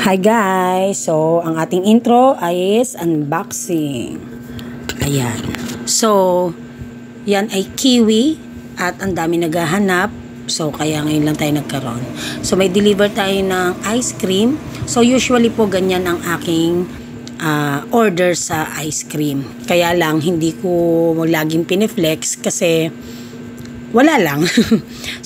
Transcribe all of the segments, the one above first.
Hi guys! So, ang ating intro is unboxing. Ayan. So, yan ay kiwi at ang dami naghahanap. So, kaya ngayon lang tayo nagkaroon. So, may deliver tayo ng ice cream. So, usually po ganyan ang aking order sa ice cream. Kaya lang, hindi ko laging piniflex kasi wala lang.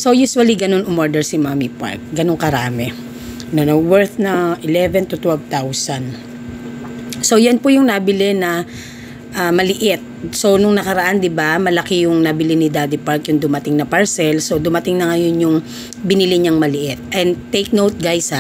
So, usually ganun umorder si Mommy Park. Ganun karami. Worth na 11 to 12,000. So, yan po yung nabili na maliit. So, nung nakaraan, di ba, malaki yung nabili ni Daddy Park, yung dumating na parcel. So, dumating na ngayon yung binili niyang maliit. And take note, guys,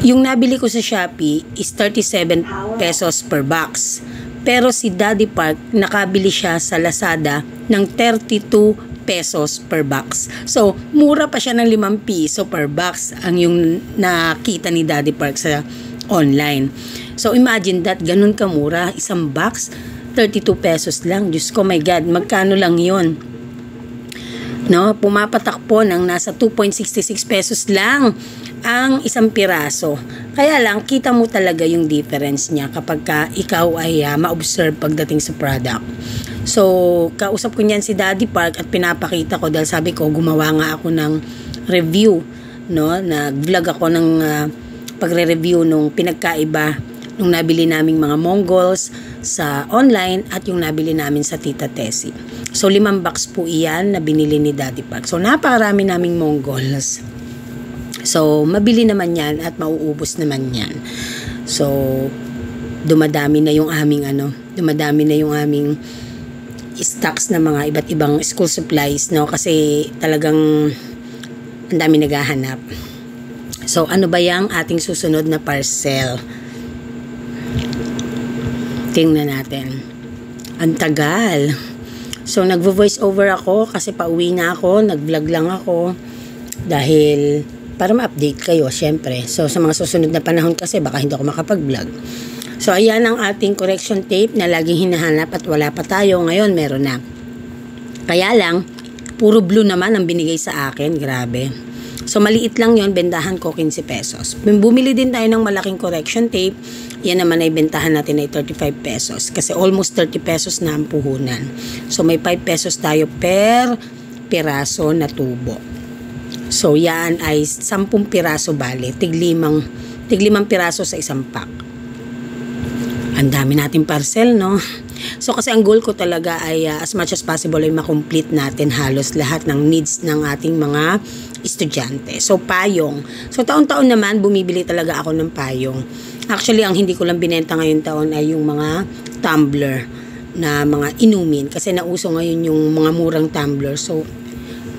yung nabili ko sa Shopee is 37 pesos per box. Pero si Daddy Park, nakabili siya sa Lazada ng 32 pesos per box. So, mura pa siya ng 5 piso per box ang yung nakita ni Daddy Park sa online. So, imagine that, ganun kamura. Isang box, 32 pesos lang. Diyos ko, my God, magkano lang yun? No? Pumapatak po ng nasa 2.66 pesos lang ang isang piraso. Kaya lang, kita mo talaga yung difference niya kapag ikaw ay ma-observe pagdating sa product. So, kausap ko niyan si Daddy Park at pinapakita ko dahil sabi ko, gumawa nga ako ng review, no? Nag-vlog ako ng pagre-review nung pinagkaiba nung nabili naming mga Mongols sa online at yung nabili namin sa Tita Tessie. So, 5 box po iyan na binili ni Daddy Park. So, napakarami naming Mongols. So, mabili naman yan at mauubos naman yan. So, dumadami na yung aming stocks na mga iba't ibang school supplies, no? Kasi talagang ang dami naghahanap. So, ano ba yung ating susunod na parcel? Tingnan natin. Ang tagal. So, nagvo-voice over ako kasi pauwi na ako, nag-vlog lang ako dahil para ma-update kayo, syempre. So, sa mga susunod na panahon kasi baka hindi ako makapag-vlog. So, ayan ang ating correction tape na laging hinahanap at wala pa tayo. Ngayon, meron na. Kaya lang, puro blue naman ang binigay sa akin. Grabe. So, maliit lang yon, bentahan ko 15 pesos. Bumili din tayo ng malaking correction tape. Yan naman ay bentahan natin ay 35 pesos. Kasi almost 30 pesos na ang puhunan. So, may 5 pesos tayo per piraso na tubo. So, yan ay 10 piraso bali. Tig-5 piraso sa isang pack. Ang dami nating parcel, no? So, kasi ang goal ko talaga ay as much as possible ay makomplete natin halos lahat ng needs ng ating mga estudyante. So, payong. So, taon-taon naman, bumibili talaga ako ng payong. Actually, ang hindi ko lang binenta ngayon taon ay yung mga tumbler na mga inumin. Kasi nauso ngayon yung mga murang tumbler. So,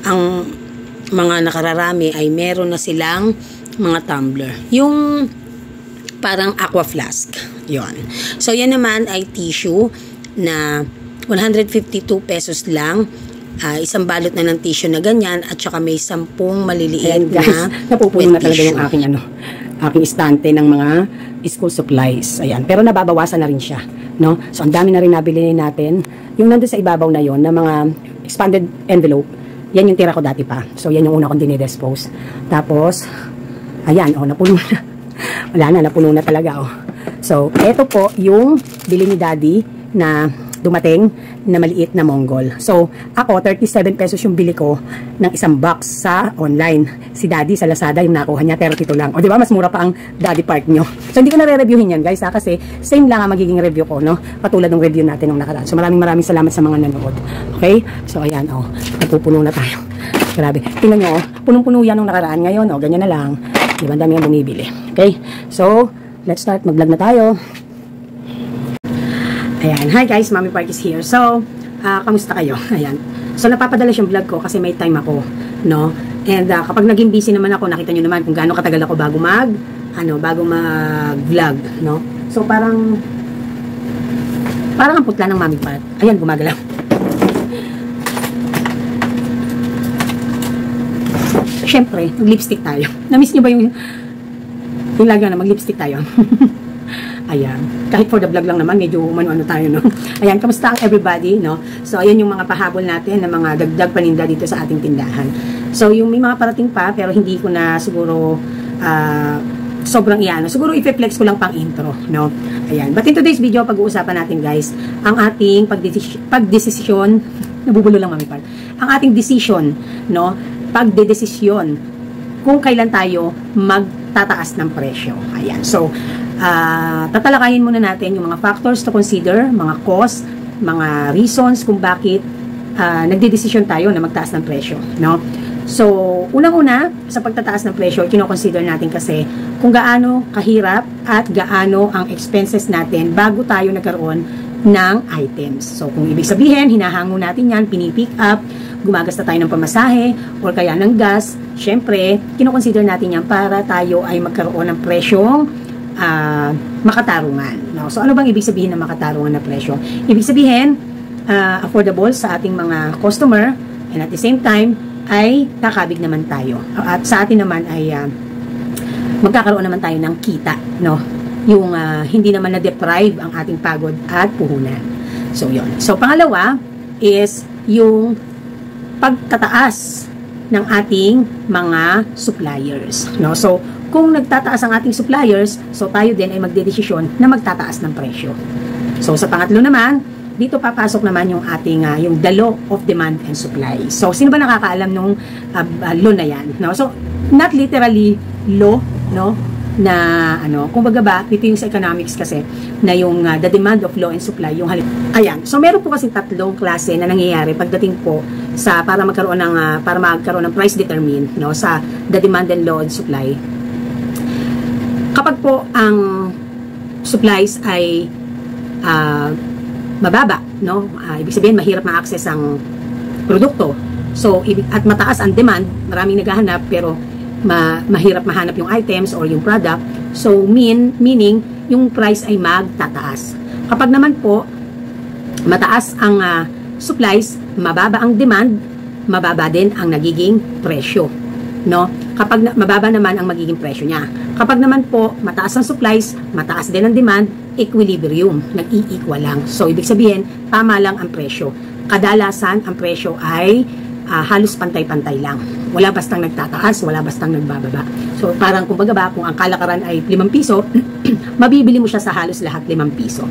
ang mga nakararami ay meron na silang mga tumbler. Yung parang aqua flask. Yon. So, yan naman ay tissue na 152 pesos lang. Isang balot na ng tissue na ganyan at saka may 10 maliliit na napupuno na talaga yung aking istante ng mga school supplies. Ayan. Pero nababawasan na rin siya. No? So, ang dami na rin nabili natin. Yung nandun sa ibabaw na yon na mga expanded envelope, yan yung tira ko dati pa. So, yan yung una kong dinidispose. Tapos, ayan, napuno na. Wala na, napuno na talaga, So, eto po yung bili ni Daddy na dumating na maliit na Mongol. So, ako, 37 pesos yung bili ko ng isang box sa online. Si Daddy sa Lazada, yung nakuha niya, 32 lang. O, di ba? Mas mura pa ang Daddy Park nyo. So, hindi ko na re-reviewin yan, guys, kasi same lang ang magiging review ko, no? Katulad ng review natin nung nakaraan. So, maraming salamat sa mga nanood. Okay? So, ayan, napupuno na tayo. Grabe. Tingnan nyo, punong-puno yan nung nakaraan. Ngayon, ganyan na lang. Di ba? Dami ang bumibili. Okay? So, let's start. Mag-vlog na tayo. Ayan. Hi guys, Mommy Park is here. So, kamusta kayo? Ayan. So, napapadala yung vlog ko kasi may time ako, no? And kapag naging busy naman ako, nakita nyo naman kung gaano katagal ako bago mag-vlog, no? So, parang ang putla ng Mommy Park. Ayan, gumagalaw. Siyempre, mag-lipstick tayo. Na-miss nyo ba yung lagyan na mag-lipstick tayo? Ayan. Kahit for the vlog lang naman, medyo ano tayo, no? Ayan, kamusta ang everybody, no? So, ayan yung mga pahabol natin na mga dagdag paninda dito sa ating tindahan. So, yung may mga parating pa, pero hindi ko na siguro sobrang iano. Siguro i-flex ko lang pang intro, no? Ayan. But in today's video, pag-uusapan natin guys, ang ating pagdesisyon, nabubulo lang Mami Par, ang ating decision, no? Pagdedesisyon kung kailan tayo magtataas ng presyo. Ayan. So, tatalakayin muna natin yung mga factors to consider, mga cause, mga reasons kung bakit nagdedesisyon tayo na magtaas ng presyo, no? So, unang-una, sa pagtataas ng presyo, kino-consider natin kasi kung gaano kahirap at gaano ang expenses natin bago tayo nagkaroon ng items. So, kung ibig sabihin, hinahango natin yan, pinipick up, gumagasta tayo ng pamasahe, or kaya ng gas, syempre, kino-consider natin yan para tayo ay magkaroon ng presyong makatarungan. No? So, ano bang ibig sabihin ng makatarungan na presyo? Ibig sabihin, affordable sa ating mga customer, and at the same time, ay kakabig naman tayo. At sa atin naman ay magkakaroon naman tayo ng kita, no? Yung hindi naman na-deprive ang ating pagod at puhunan. So, yun. So, pangalawa is yung pagtataas ng ating mga suppliers, no? So, kung nagtataas ang ating suppliers, so tayo din ay magdedesisyon na magtataas ng presyo. So, sa pangatlo naman, dito papasok naman yung ating yung the law of demand and supply. So, sino ba nakakaalam nung law na yan? No? So, not literally law, no? Na, kumbaga ba, ito yung sa economics kasi, na yung the demand of law and supply, yung ayan. So, meron po kasi tatlong klase na nangyayari pagdating po sa, para magkaroon ng price determine, no? Sa the demand and law and supply. Kapag po ang supplies ay mababa, no? Ibig sabihin, mahirap ma-access ang produkto. So, at mataas ang demand, maraming naghahanap, pero mahirap mahanap yung items or yung product. So, meaning, yung price ay magtataas. Kapag naman po, mataas ang supplies, mababa ang demand, mababa din ang nagiging presyo. No? Kapag mababa naman ang magiging presyo niya. Kapag naman po, mataas ang supplies, mataas din ang demand, equilibrium, nag-i-equal lang. So, ibig sabihin, tama lang ang presyo. Kadalasan, ang presyo ay halos pantay-pantay lang. Wala bastang nagtataas, wala bastang nagbababa. So, parang kumbaga ba, kung ang kalakaran ay 5 piso, mabibili mo siya sa halos lahat 5 piso.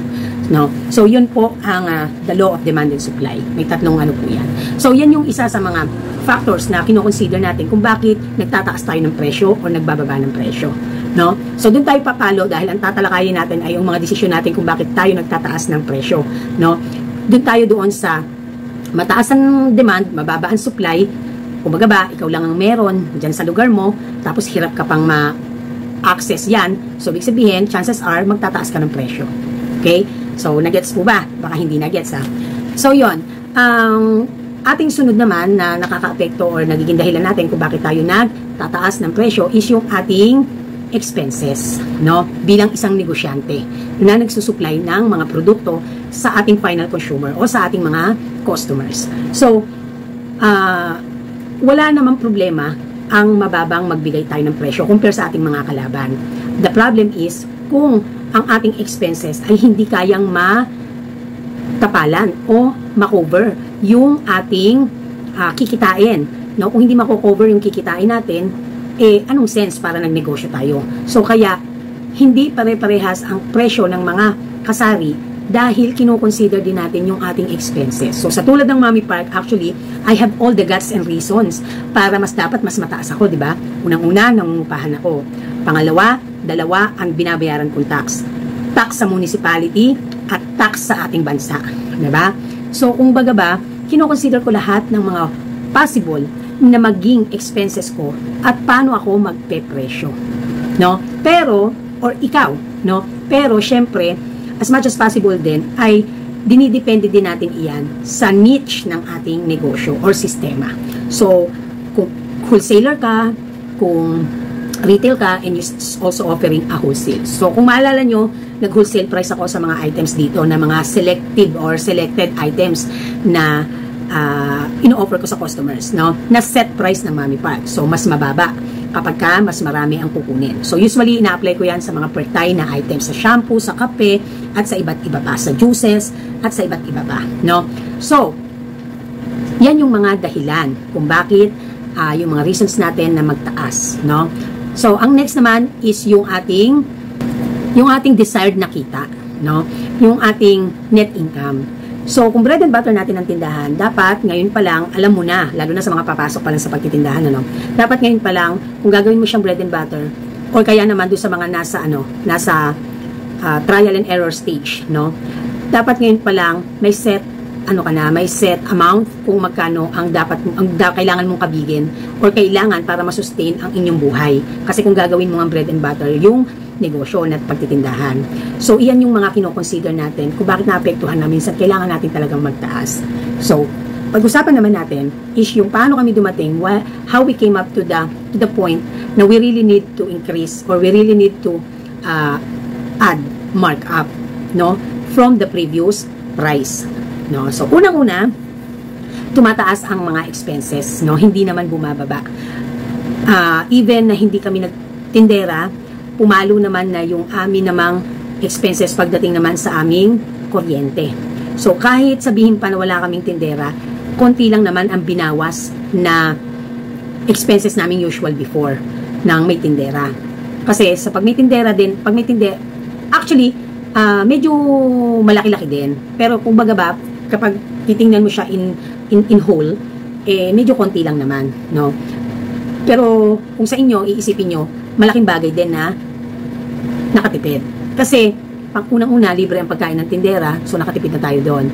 No? So, yun po ang the law of demand and supply. May tatlong po yan. So, yan yung isa sa mga factors na kino-consider natin kung bakit nagtataas tayo ng presyo o nagbababa ng presyo. No? So, doon tayo papalo dahil ang tatalakayin natin ay yung mga desisyon natin kung bakit tayo nagtataas ng presyo. No? Doon tayo doon sa mataas ang demand, mababa ang supply. Kumbaga ba, ikaw lang ang meron dyan sa lugar mo, tapos hirap ka pang ma-access yan. So, ibig sabihin, chances are, magtataas ka ng presyo. Okay? So, nagets po ba? Baka hindi nagets ha. So, yon. Ang ating sunod naman na nakaka-apekto or nagiging dahilan natin kung bakit tayo nagtataas ng presyo is yung ating expenses, no? Bilang isang negosyante na nagsusupply ng mga produkto sa ating final consumer o sa ating mga customers. So, wala namang problema ang mababang magbigay tayo ng presyo compare sa ating mga kalaban. The problem is kung ang ating expenses ay hindi kayang makapalan o makover yung ating kikitain. No? Kung hindi mako-cover yung kikitain natin, anong sense para nagnegosyo tayo? So, kaya, hindi pare-parehas ang presyo ng mga kasari dahil kino-consider din natin yung ating expenses. So, sa tulad ng Mami Park, actually, I have all the guts and reasons para mas mataas ako, di ba? Unang-una, nangungupahan ako. Pangalawa, 2 ang binabayaran kong tax. Tax sa municipality at tax sa ating bansa. Di ba? So, kung baga ba, kino-consider ko lahat ng mga possible na maging expenses ko at paano ako magpe-presyo, no? Pero, or ikaw, no? Pero, syempre, as much as possible din, ay dinidepende din natin iyan sa niche ng ating negosyo or sistema. So, kung wholesaler ka, kung retail ka, and you're also offering a wholesale. So, kung maalala nyo, nag-wholesale price ako sa mga items dito na mga selective or selected items na ino-offer ko sa customers, no? Na set price ng Mami Park. So, mas mababa kapag ka mas marami ang kukunin. So, usually, ina-apply ko yan sa mga pertay na items, sa shampoo, sa kape, at sa iba't iba pa, sa juices, at sa iba't iba pa, no? So, yan yung mga dahilan kung bakit yung mga reasons natin na magtaas, no? So, ang next naman is yung ating desired na kita, no? Yung ating net income. So, kung bread and butter natin ang tindahan, dapat ngayon pa lang, alam mo na, lalo na sa mga papasok pa lang sa pagtitindahan, ano? Dapat ngayon pa lang, kung gagawin mo siyang bread and butter, or kaya naman doon sa mga nasa trial and error stage, no? Dapat ngayon pa lang, may set amount kung magkano ang kailangan mong kabigin or kailangan para masustain ang inyong buhay. Kasi kung gagawin mo ang bread and butter, yung negosyo at pagtitindahan. So, iyan yung mga kino-consider natin kung bakit naapektuhan na minsan kailangan natin talagang magtaas. So, pag-usapan naman natin is yung paano kami dumating, how we came up to the point na we really need to increase or we really need to add markup, no, from the previous price, no. So, unang-una, tumataas ang mga expenses, no, hindi naman bumababa. Even na hindi kami nagtindera, pumalo naman na yung amin namang expenses pagdating naman sa aming kuryente. So, kahit sabihin pa na wala kaming tindera, konti lang naman ang binawas na expenses namin usual before nang may tindera. Kasi sa actually, medyo malaki-laki din. Pero kung baga ba, kapag titingnan mo siya in whole, medyo konti lang naman, no? Pero kung sa inyo, iisipin nyo, malaking bagay din na nakatipid. Kasi, pang unang-una, libre ang pagkain ng tindera, so nakatipid na tayo doon.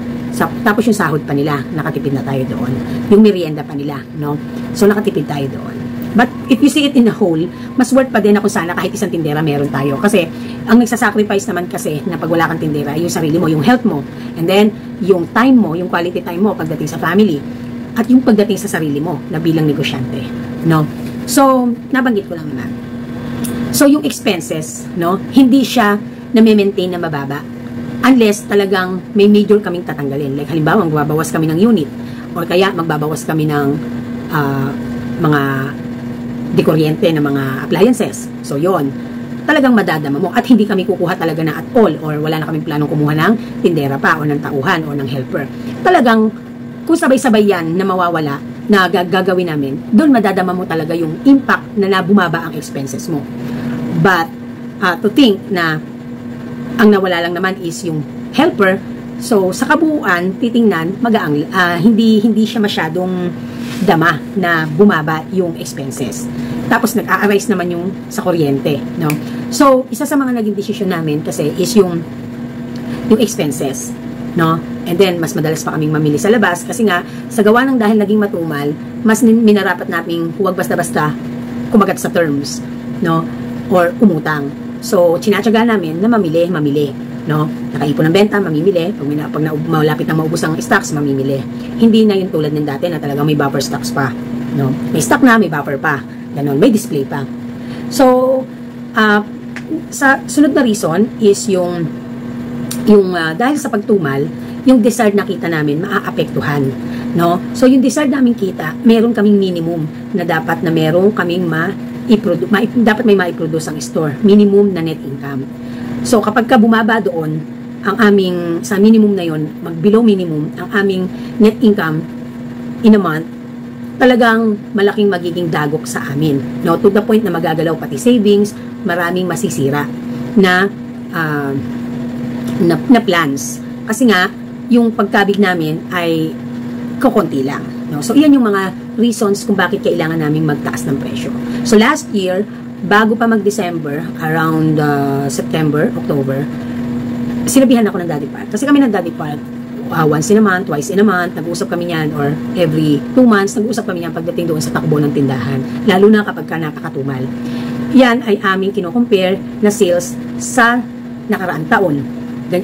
Tapos yung sahod pa nila, nakatipid na tayo doon. Yung merienda pa nila, no? So, nakatipid tayo doon. But, if you see it in a whole, mas worth pa din na kung sana kahit isang tindera meron tayo. Kasi, ang nagsasacrifice naman kasi na pag wala kang tindera, yung sarili mo, yung health mo, and then, yung time mo, yung quality time mo pagdating sa family, at yung pagdating sa sarili mo na bilang negosyante, no? So, nabanggit ko lang naman. So, yung expenses, no, hindi siya na-maintain na mababa unless talagang may major kaming tatanggalin. Like, halimbawa, magbabawas kami ng unit or kaya magbabawas kami ng mga dekuryente na mga appliances. So, yon talagang madadama mo at hindi kami kukuha talaga na at all or wala na kaming planong kumuha ng tindera pa o ng tauhan o ng helper. Talagang, kung sabay-sabay yan na mawawala, na gagawin namin, doon madadama mo talaga yung impact na bumaba ang expenses mo. But, to think na ang nawala lang naman is yung helper, so sa kabuuan, titingnan, hindi siya masyadong dama na bumaba yung expenses. Tapos nag-a-arise naman yung sa kuryente, no? So, isa sa mga naging decision namin kasi is yung expenses, no? And then, mas madalas pa kaming mamili sa labas kasi nga, sa gawa ng dahil naging matumal, mas minarapat namin huwag basta-basta kumagat sa terms, no? Or umutang. So, tinatsaga namin na mamili, no? Nakaipon ng benta, mamimili. Pag malapit na maubos ang stocks, mamimili. Hindi na yung tulad ng dati na talagang may buffer stocks pa, no? May stock na, may buffer pa. Ganon, may display pa. So, sa sunod na reason is yung dahil sa pagtumal, yung desired na kita namin maaapektuhan, no? So, yung desired naming kita, meron kaming minimum na dapat na meron kaming dapat may ma-produce ang store, minimum na net income. So, kapag ka bumaba doon, sa minimum na yon, mag-below minimum, ang aming net income in a month, talagang malaking magiging dagok sa amin, no? To the point na magagalaw pati savings, maraming masisira na plans. Kasi nga, yung pagkabig namin ay kukunti lang, no? So, iyan yung mga reasons kung bakit kailangan namin magtaas ng presyo. So, last year, bago pa mag-December, around September, October, sinabihan ako ng Daddy Park. Kasi kami ng Daddy Park, once in a month, twice in a month, nag-uusap kami niyan, or every 2 months, nag-uusap kami niyan pagdating doon sa takbo ng tindahan. Lalo na kapag ka napakatumal. Yan ay aming kino-compare na sales sa nakaraang taon.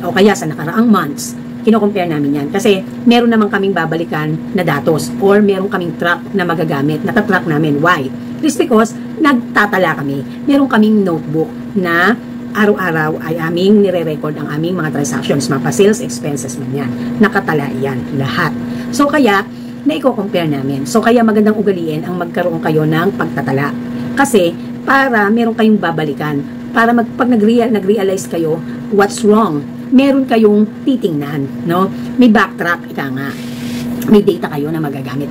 O kaya sa nakaraang months. Kino-compare namin yan. Kasi meron naman kaming babalikan na datos or meron kaming track na magagamit. Natatrack namin. Why? It's because nagtatala kami. Meron kaming notebook na araw-araw ay aming nire-record ang aming mga transactions, mga sales expenses man yan. Nakatala yan, lahat. So, kaya, na-compare namin. So, kaya magandang ugaliin ang magkaroon kayo ng pagtatala. Kasi, para meron kayong babalikan. Para pag nag-realize kayo what's wrong, meron kayong titingnan, no? May backtrack, ika nga. May data kayo na magagamit,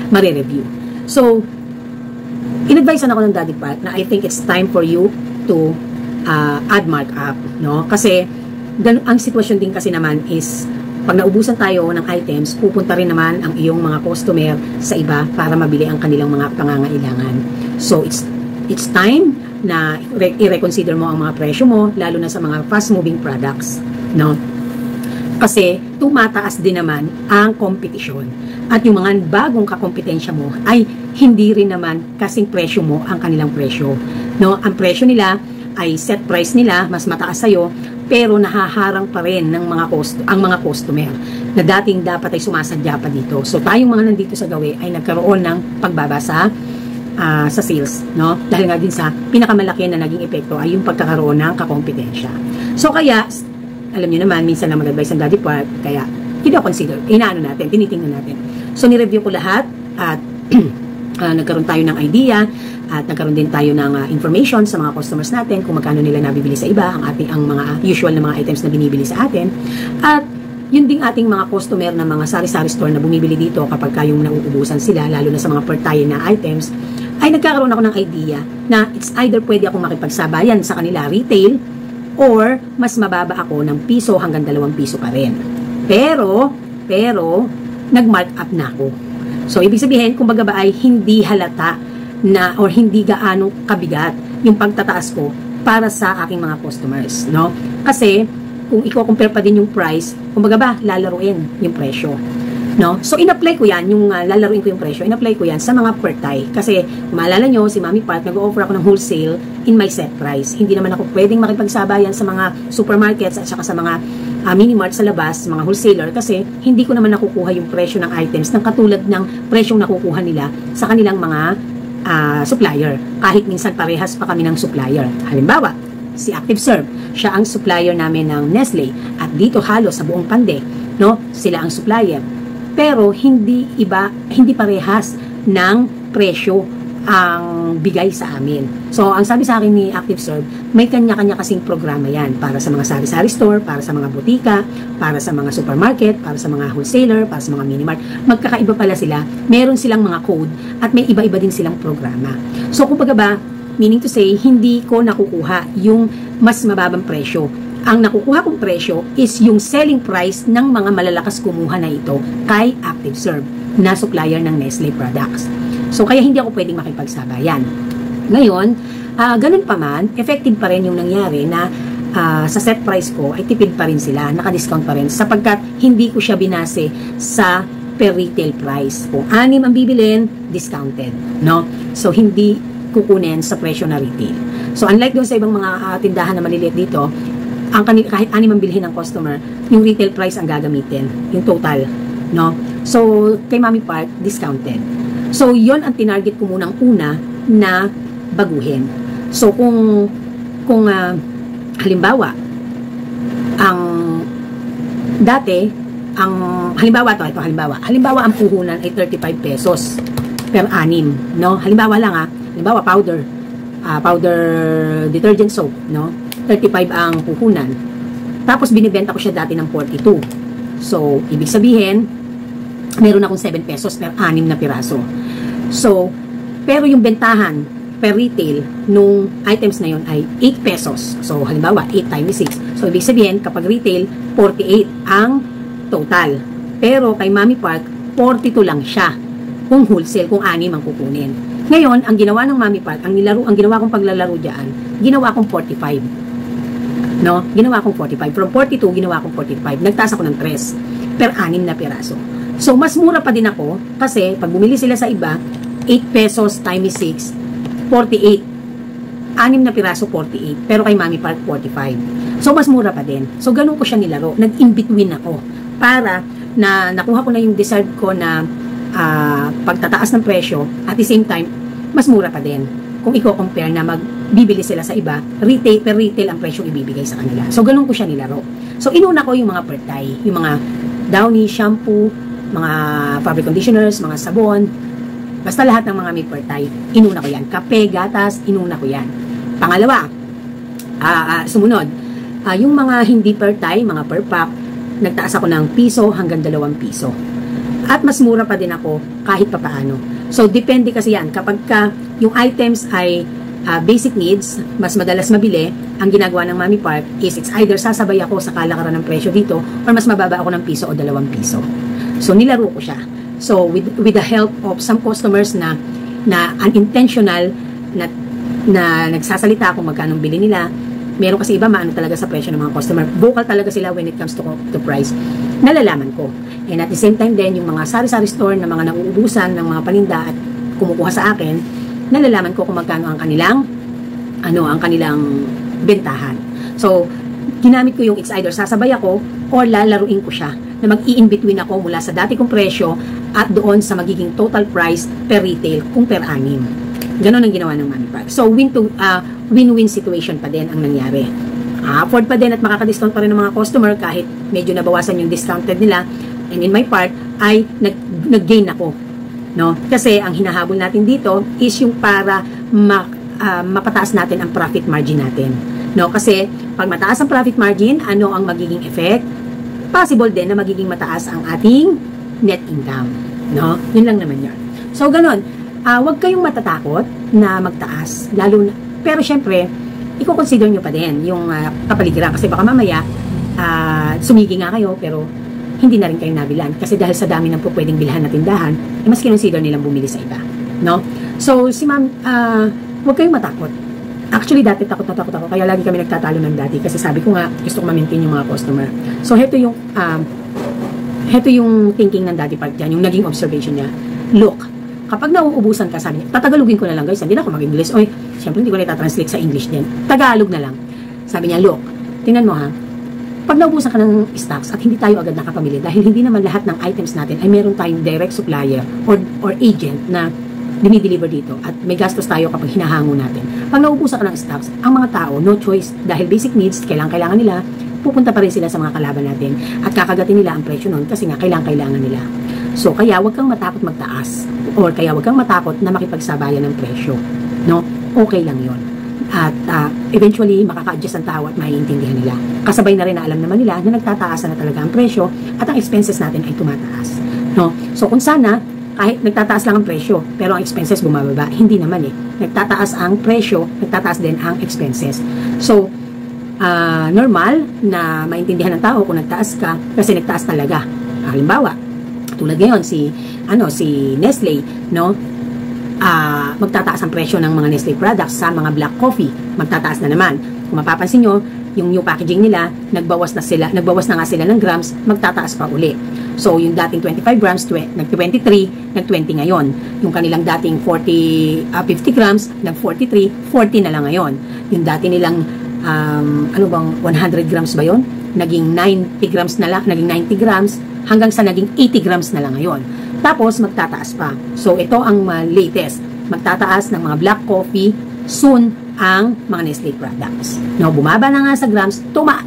mare-review. So, in-advisean ako ng Daddy Pat na I think it's time for you to add markup, no? Kasi ang sitwasyon din kasi naman is pag naubusan tayo ng items, pupunta rin naman ang iyong mga customer sa iba para mabili ang kanilang mga pangangailangan. So it's time na i-reconsider mo ang mga presyo mo, lalo na sa mga fast-moving products, no? Kasi tumataas din naman ang kompetisyon. At yung mga bagong kakompetensya mo ay hindi rin naman kasing presyo mo ang kanilang presyo, no? Ang presyo nila ay set price nila, mas mataas sa'yo, pero nahaharang pa rin ng ang mga customer na dating dapat ay sumasadya pa dito. So tayong mga nandito sa gawi ay nagkaroon ng pagbaba sa sales, no? Dahil nga din sa pinakamalaki na naging epekto ay yung pagkakaroon ng kakompetensya. So kaya, alam niyo naman, minsan lang mag-advise ang Daddy Part, kaya consider, tinitingnan natin. So nireview ko lahat at nagkaroon tayo ng idea at nagkaroon din tayo ng information sa mga customers natin kung magkano nila nabibili sa iba, ang mga usual na mga items na binibili sa atin. At yun ding ating mga customer na mga sari-sari store na bumibili dito kapag kayong nauubusan sila, lalo na sa mga per tayo na items, ay nagkakaroon ako ng idea na it's either pwede akong makipagsabayan sa kanila retail or mas mababa ako ng piso hanggang 2 piso pa rin. Pero nag-mark up na ako. So, ibig sabihin, kumbaga ba ay hindi halata na or hindi gaano kabigat yung pagtataas ko para sa aking mga customers, no? Kasi, kung i-compare pa din yung price, kumbaga ba, lalaruin yung presyo, no? So, in-apply ko yan, yung lalaruin ko yung presyo, in-apply ko yan sa mga per tie. Kasi, kung maalala nyo, si Mami Pat, nag-offer ako ng wholesale in my set price. Hindi naman ako pwedeng makipagsabayan sa mga supermarkets at saka sa mga mini-mart sa labas, mga wholesaler, kasi hindi ko naman nakukuha yung presyo ng items ng katulad ng presyong nakukuha nila sa kanilang mga supplier. Kahit minsan parehas pa kami ng supplier. Halimbawa, si ActiveServe, siya ang supplier namin ng Nestle at dito halos sa buong Pande, no? Sila ang supplier. Pero hindi parehas ng presyo ang bigay sa amin. So, ang sabi sa akin ni ActiveServe, may kanya-kanya kasing programa yan para sa mga sari-sari store, para sa mga butika, para sa mga supermarket, para sa mga wholesaler, para sa mga minimart. Magkakaiba pala sila. Meron silang mga code at may iba-iba din silang programa. So, kumbaga ba, meaning to say, hindi ko nakukuha yung mas mababang presyo. Ang nakukuha kong presyo is yung selling price ng mga malalakas kumuha na ito kay ActiveServe na supplier ng Nestle products. So, kaya hindi ako pwedeng makipagsabayan. Ngayon, ganun pa man, effective pa rin yung nangyari na sa set price ko ay tipid pa rin sila, naka-discount pa rin sapagkat hindi ko siya binase sa per retail price. Kung 6 ang bibilin, discounted, no? So, hindi kukunin sa presyo na retail. So, unlike doon sa ibang mga tindahan na maliliit dito, kahit 6 ang bilhin ng customer, yung retail price ang gagamitin, yung total, no? So, kay Mami Part, discounted. So, yon ang tinarget ko munang una na baguhin. So, kung halimbawa, halimbawa ang puhunan ay 35 pesos per 6, no? Halimbawa powder detergent soap, no? 35 ang puhunan. Tapos binibenta ko siya dati ng 42. So, ibig sabihin, meron akong 7 pesos per 6 na piraso. So, pero yung bentahan per retail nung items na yun ay 8 pesos. So, halimbawa, 8 times 6. So, ibig sabihin, kapag retail, 48 ang total. Pero kay Mami Park, 42 lang siya. Kung wholesale, kung 6 ang kukunin. Ngayon, ang ginawa ng Mami Park, ang ginawa kong paglalaro dyan, ginawa kong 45. No? Ginawa kong 45. From 42, ginawa kong 45. Nagtaas ako ng 3 per 6 na piraso. So, mas mura pa din ako kasi pag bumili sila sa iba, 8 pesos times 6, 48. 6 na piraso, 48. Pero kay Mami Park, 45. So, mas mura pa din. So, ganun ko siya nilaro. Nag-in-between ako para na nakuha ko na yung desired ko na pagtataas ng presyo at the same time, mas mura pa din. Kung i-compare na magbibili sila sa iba, per retail ang presyong ibibigay sa kanila. So, ganun ko siya nilaro. So, inuna ko yung mga per tie, yung mga Downy, shampoo, mga fabric conditioners, mga sabon, basta lahat ng mga may per tie, inuna ko yan. Kape, gatas, inuna ko yan. Pangalawa, sumunod, yung mga hindi per tie, mga per pack, nagtaas ako ng piso hanggang 2 piso. At mas mura pa din ako kahit papaano. So, depende kasi yan. Kapag ka yung items ay basic needs, mas madalas mabili, ang ginagawa ng Mami Park is it's either sasabay ako sa kalakaran ng presyo dito or mas mababa ako ng piso o 2 piso. So, nilaro ko siya. So, with the help of some customers na unintentional na nagsasalita kung magkano bili nila. Meron kasi iba maano talaga sa presyo ng mga customer. Vocal talaga sila when it comes to price. Nalalaman ko. And at the same time din, yung mga sari-sari store na mga nauubusan ng mga paninda at kumukuha sa akin, nalalaman ko kung magkano ang kanilang bentahan. So, ginamit ko yung it's either sasabay ako or lalaruin ko siya na mag-i-in-between ako mula sa dati kong presyo at doon sa magiging total price per retail kung per anim. Ganon ang ginawa ng Mami Park. So, win-win situation pa din ang nangyari. Afford pa din at makaka-discount pa rin ng mga customer kahit medyo nabawasan yung discounted nila. And in my part, ay nag-gain ako. No? Kasi ang hinahabol natin dito is yung para mapataas natin ang profit margin natin. No? Kasi pag mataas ang profit margin, ano ang magiging effect? Possible din na magiging mataas ang ating net income. No? Yun lang naman yun. So, ganon. Huwag kayong matatakot na magtaas. Lalo na, pero syempre, i-consider nyo pa din yung kapaligiran. Kasi baka mamaya, sumigi nga kayo, pero hindi na rin kayo nabilan. Kasi dahil sa dami ng pwedeng bilhan na tindahan, mas kinonsider nilang bumili sa iba. No? So, si ma'am, huwag kayong matakot. Actually, dati takot na takot ako. Kaya lagi kami nagtatalo ng dati. Kasi sabi ko nga, gusto ko ma-maintain yung mga customer. So, heto yung thinking ng Daddy Park dyan, yung naging observation niya. Look, kapag nauubusan ka, sabi niya, tatagalogin ko na lang guys, hindi na ako mag-English. Oy, syempre hindi ko na ita-translate sa English din. Tagalog na lang. Sabi niya, look, tingnan mo ha, pag naubusan ka ng stocks at hindi tayo agad nakapamili, dahil hindi naman lahat ng items natin ay meron tayong direct supplier or agent na dinideliver dito at may gastos tayo kapag hinahango natin. Pag naubusan ka ng stocks, ang mga tao, no choice, dahil basic needs, kailangan nila, pupunta pa rin sila sa mga kalaban natin at kakagatin nila ang presyo nun kasi nga kailangan nila. So, kaya wag kang matakot magtaas or kaya wag kang matakot na makipagsabayan ng presyo. No? Okay lang yon. At eventually, makaka-adjust ang tao at maiintindihan nila. Kasabay na rin na alam naman nila na nagtataas na talaga ang presyo at ang expenses natin ay tumataas. No? So, kung sana, kahit nagtataas lang ang presyo, pero ang expenses bumababa, hindi naman eh. Nagtataas ang presyo, nagtataas din ang expenses. So, normal na maintindihan ng tao kung nagtaas ka kasi nagtaas talaga. Halimbawa, tulad ngayon si Nestle, no? Magtataas ang presyo ng mga Nestle products sa mga black coffee. Magtataas na naman. Kung mapapansin nyo, yung new packaging nila, nagbawas na nga sila ng grams, magtataas pa uli. So, yung dating 25 grams, nag-23, nag-20 ngayon. Yung kanilang dating 50 grams, nag-43, 40 na lang ngayon. Yung dati nilang 100 grams ba yun? Naging 90 grams na lang, naging 90 grams, hanggang sa naging 80 grams na lang ngayon. Tapos, magtataas pa. So, ito ang latest. Magtataas ng mga black coffee, soon ang mga Nestle products. No, bumaba na nga sa grams,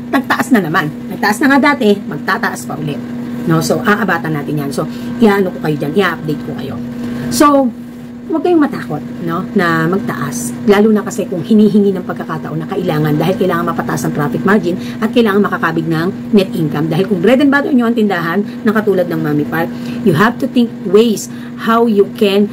nagtaas na naman. Nagtaas na nga dati, magtataas pa ulit. No, so, aabatan natin yan. So, i-ano ko kayo dyan, i-update ko kayo. So, huwag kayong matakot, no, na magtaas. Lalo na kasi kung hinihingi ng pagkakataon na kailangan dahil kailangan mapataas ang profit margin at kailangan makakabig ng net income. Dahil kung bread and butter nyo ang tindahan na katulad ng Mami Park, you have to think ways how you can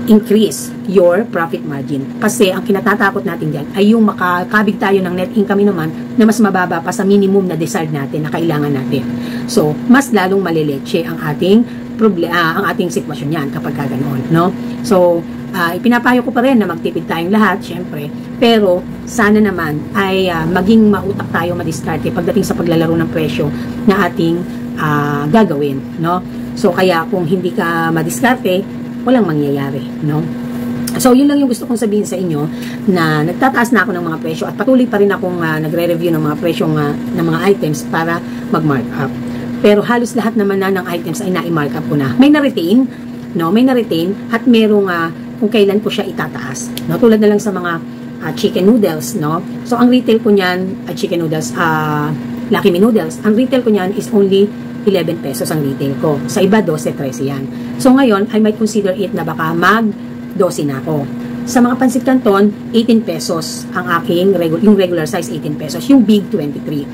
increase your profit margin. Kasi ang kinatatakot natin dyan ay yung makakabig tayo ng net income naman na mas mababa pa sa minimum na desired natin, na kailangan natin. So, mas lalong maliletse ang ating ang ating sitwasyon yan kapag ganoon, no? So, ipinapayo ko pa rin na magtipid tayong lahat, syempre, pero sana naman ay maging mautak tayo, madiskarte pagdating sa paglalaro ng presyo na ating gagawin, no? So, kaya kung hindi ka madiskarte, walang mangyayari, no? So, yun lang yung gusto kong sabihin sa inyo, na nagtataas na ako ng mga presyo at patuloy pa rin akong nagre-review ng mga presyo ng mga items para mag-markup. Pero halos lahat naman na ng items ay na-markup ko na. May na-retain, no? May na-retain at merong kung kailan ko siya itataas, no? Tulad na lang sa mga chicken noodles, no? So, ang retail ko niyan, chicken noodles, Lucky Me noodles, ang retail ko niyan is only 11 pesos ang retail ko. Sa iba, 12-13 yan. So, ngayon, I might consider it na baka mag-12 na ako. Sa mga pansit canton, 18 pesos ang aking, yung regular size, 18 pesos. Yung big, 23.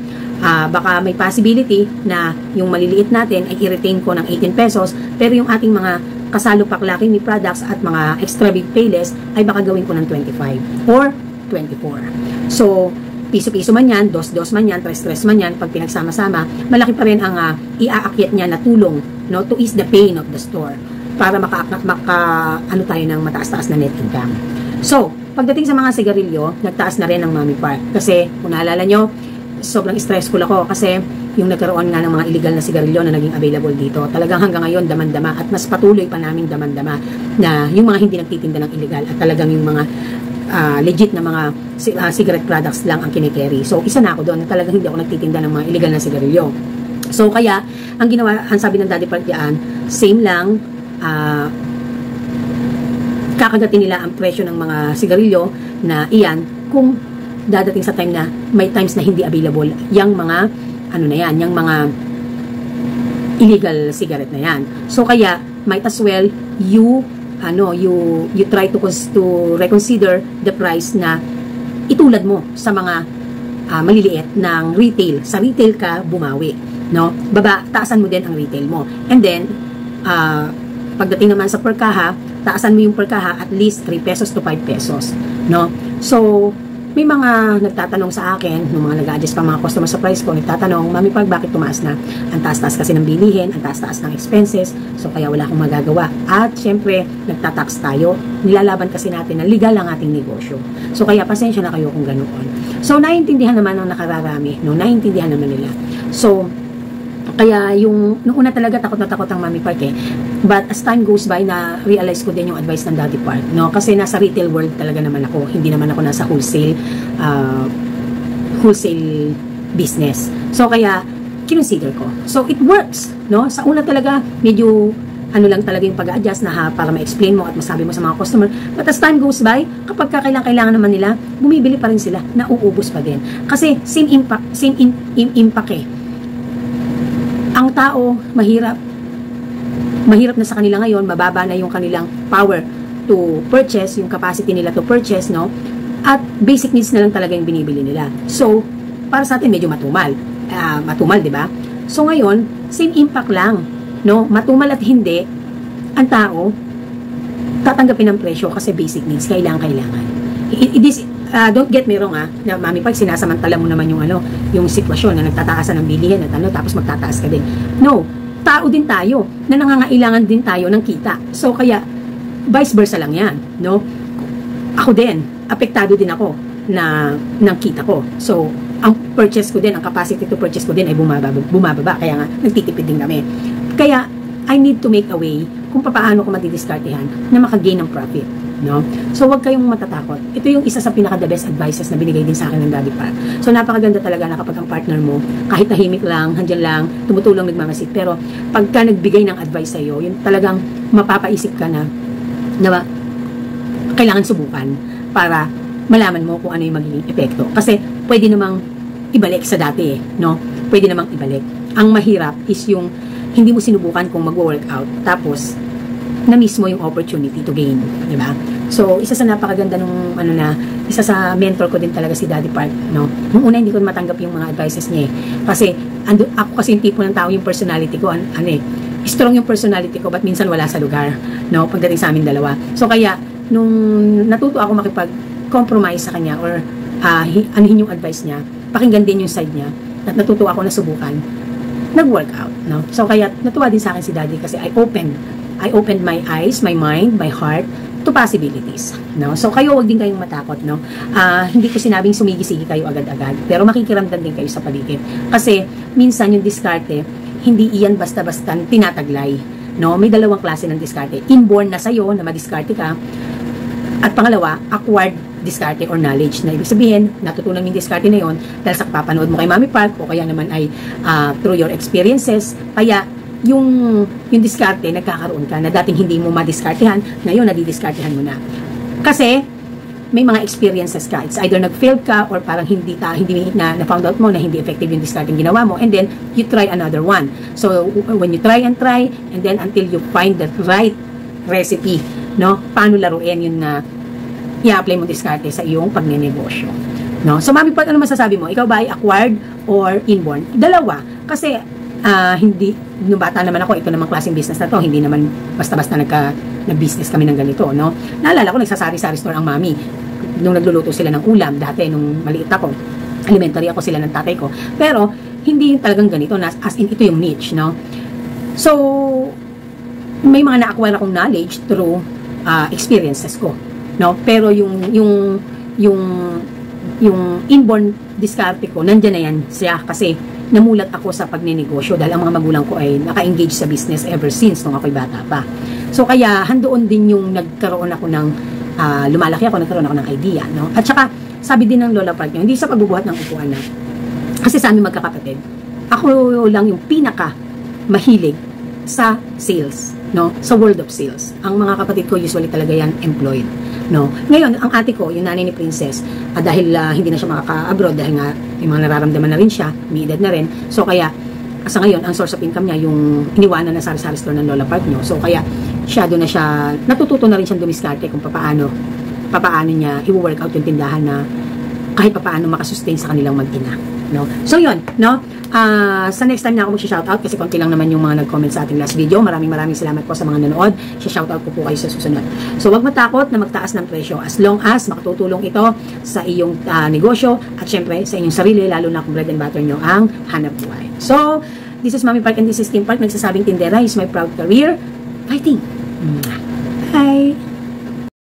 Baka may possibility na yung maliliit natin ay i-retain ko ng 18 pesos, pero yung ating mga kasalo pa Lucky Me products at mga extra big payless, ay baka gawin ko ng 25 or 24. So, piso-piso man yan, dos-dos man yan, tres-tres man yan, pag pinagsama-sama, malaki pa rin ang iaakyat niya na tulong, no, to ease the pain of the store para ano tayo ng mataas-taas na net income. So, pagdating sa mga sigarilyo, nagtaas na rin ang Mami Park. Kasi, kung naalala nyo, sobrang stressful ako kasi yung nagkaroon nga ng mga illegal na sigarilyo na naging available dito. Talagang hanggang ngayon, damandama at mas patuloy pa naming damandama na yung mga hindi nagtitinda ng illegal at talagang yung mga legit na mga cigarette products lang ang kinikerry. So, isa na ako doon na talagang hindi ako nagtitinda ng mga illegal na sigarilyo. So, kaya, ang sabi ng Daddy Park diyan, same lang, kakagatin nila ang presyo ng mga sigarilyo na iyan kung dadating sa time na may times na hindi available yung mga yung mga illegal cigarette na yan. So kaya might as well you try to reconsider the price na itulad mo sa mga maliliit ng retail. Sa retail ka bumawi, no? Taasan mo din ang retail mo. And then pagdating naman sa per kaha, taasan mo yung per kaha at least 3 pesos to 5 pesos, no? So may mga nagtatanong sa akin, ng mga nag-adjust pa mga customer sa price ko, nagtatanong, Mami Park, bakit tumaas na? Ang taas-taas kasi ng bilihin, ang taas-taas ng expenses, so kaya wala akong magagawa. At syempre, nagtatax tayo, nilalaban kasi natin na legal ang ating negosyo. So kaya pasensya na kayo kung ganoon. So naiintindihan naman ng nakararami, no? Naiintindihan naman nila. So, kaya nung una talaga takot na takot ang Mami Park eh. But as time goes by, na-realize ko din yung advice ng Daddy Park, no? Kasi nasa retail world talaga naman ako. Hindi naman ako nasa wholesale business. So, kaya, kinonsider ko. So, it works, no? Sa una talaga, medyo lang talaga yung pag-adjust na para ma-explain mo at masabi mo sa mga customer. But as time goes by, kapag kailangan naman nila, bumibili pa rin sila, nauubos pa din. Kasi, same impact eh. Ang tao, mahirap na sa kanila ngayon, mababa na yung kanilang power to purchase, yung capacity nila to purchase, no? At basic needs na lang talaga yung binibili nila. So, para sa atin, medyo matumal, di ba? So, ngayon, same impact lang, no? Matumal at hindi, ang tao, tatanggapin ng presyo kasi basic needs, kailangan. Don't get me wrong na Mami Park, sinasamantala mo naman yung sitwasyon na nagtataasan ng bilihin at tapos magtataas ka din. No, tao din tayo na nangangailangan din tayo ng kita. So kaya vice versa lang 'yan, no? Ako din, apektado din ako ng kita ko. So ang purchase ko din, ang capacity to purchase ko din ay bumababa, kaya nga nagtitipid din kami. Kaya I need to make a way kung paano ko madidiskartehan na makagain ng profit. No? So, wag kayong matatakot. Ito yung isa sa pinaka-the best advices na binigay din sa akin ng Daddy Park. So, napakaganda talaga na kapag ang partner mo, kahit tahimik lang, handyan lang, tumutulong, nagmamasid. Pero, pagka nagbigay ng advice sa'yo, yun talagang mapapaisip ka na kailangan subukan para malaman mo kung ano yung magiging epekto. Kasi, pwede namang ibalik sa dati, no? Pwede namang ibalik. Ang mahirap is yung hindi mo sinubukan kung mag-work out. Tapos, na-miss mo yung opportunity to gain, di ba? So, isa sa napakaganda nung isa sa mentor ko din talaga si Daddy Park, no? Nung una hindi ko matanggap yung mga advices niya kasi ako kasi yung tipo ng tao, yung personality ko, strong yung personality ko, but minsan wala sa lugar, no? Pagdating sa amin dalawa. So, kaya, nung natuto ako makipag-compromise sa kanya or anuhin yung advice niya, pakinggan din yung side niya, at natuto ako na subukan, nag-workout, no? So, kaya, natuwa din sa akin si Daddy kasi I opened my eyes, my mind, my heart to possibilities, no? So kayo, wag din kayong matakot, no? Hindi ko sinabing sumigi-sigi kayo agad-agad, pero makikiramdam din kayo sa paligid. Kasi minsan yung diskarte, hindi iyan basta-basta tinataglay, no? May dalawang klase ng diskarte. Inborn na sa'yo na madiskarte ka, at pangalawa, acquired diskarte or knowledge, na ibig sabihin, natutunan yung diskarte na yon dahil sa papanood mo kay Mami Park o kaya naman ay through your experiences. Kaya yung diskarte, nagkakaroon ka na dating hindi mo madiskartehan, ngayon nadidiskartehan mo na. Kasi may mga experiences ka. It's either nag-failed ka or parang hindi na-found out mo na hindi effective yung discarding ginawa mo, and then you try another one. So when you try and then until you find the right recipe, no? Paano laruin yun na i-apply mo diskarte sa iyong pagnenegosyo. No? So Mami Park, ano masasabi mo? Ikaw ba ay acquired or inborn? Dalawa. Kasi hindi, nung bata naman ako, ito namang klaseng business na to, hindi naman basta-basta nag-business kami ng ganito, no? Naalala ko, nagsasari-sari store ang mami. Nung nagluluto sila ng ulam, dati nung maliit ako, elementary ako sila ng tatay ko. Pero, hindi talagang ganito, as in, ito yung niche, no? So, may mga na-acquire akong knowledge through experiences ko, no? Pero yung inborn diskarte ko, nandyan na yan siya kasi namulat ako sa pagninegosyo dahil ang mga magulang ko ay naka-engage sa business ever since nung ako'y bata pa. So kaya handoon din yung nagkaroon ako ng lumalaki ako, nagkaroon ako ng idea, no? At saka sabi din ng Lola Park nyo, hindi sa pagbubuhat ng upuan na kasi sa amin magkakapatid, ako lang yung pinaka mahilig sa sales, no? Sa world of sales. Ang mga kapatid ko usually talaga yan employed, no? Ngayon, ang ate ko, yung nanay ni Princess, dahil hindi na siya makaka-abroad dahil nga may mga nararamdaman na rin siya, may edad na rin. So kaya sa ngayon, ang source of income niya yung iniwanan na sari-sari store ng Lola Park nyo. So kaya siya doon na siya, natututo na rin siyang dumiskarte kung papaano niya i-work out yung tindahan na kahit papaano makasustain sa kanilang mag-ina, no? So yun, no? Sa next time na ako mag-shoutout kasi konti lang naman yung mga nag-comment sa ating last video. Maraming salamat po sa mga nanood. Shoutout ko po kayo sa susunod. So wag matakot na magtaas ng presyo as long as makatutulong ito sa iyong negosyo at syempre sa inyong sarili, lalo na kung bread and butter nyo ang hanap buhay. So, this is Mami Park and this is Kim Park. Nagsasabing tindera is my proud career. Fighting! Bye!